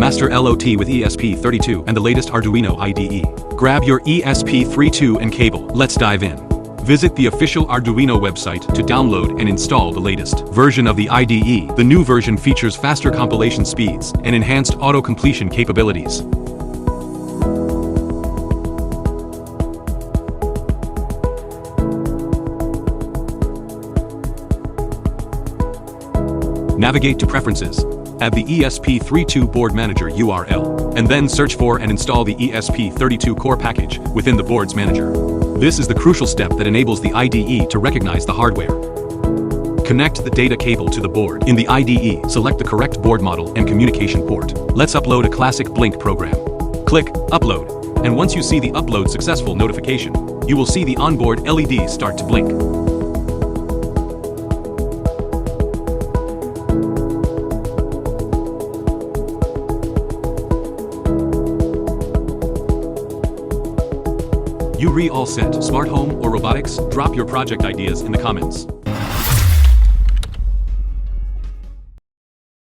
Master LOT with ESP32 and the latest Arduino IDE. Grab your ESP32 and cable. Let's dive in. Visit the official Arduino website to download and install the latest version of the IDE. The new version features faster compilation speeds and enhanced auto-completion capabilities. Navigate to Preferences. Add the ESP32 Board Manager URL, and then search for and install the ESP32 core package within the board's manager. This is the crucial step that enables the IDE to recognize the hardware. Connect the data cable to the board. In the IDE, select the correct board model and communication port. Let's upload a classic Blink program. Click Upload, and once you see the Upload Successful notification, you will see the onboard LED start to blink. You all set. Smart home or robotics? Drop your project ideas in the comments.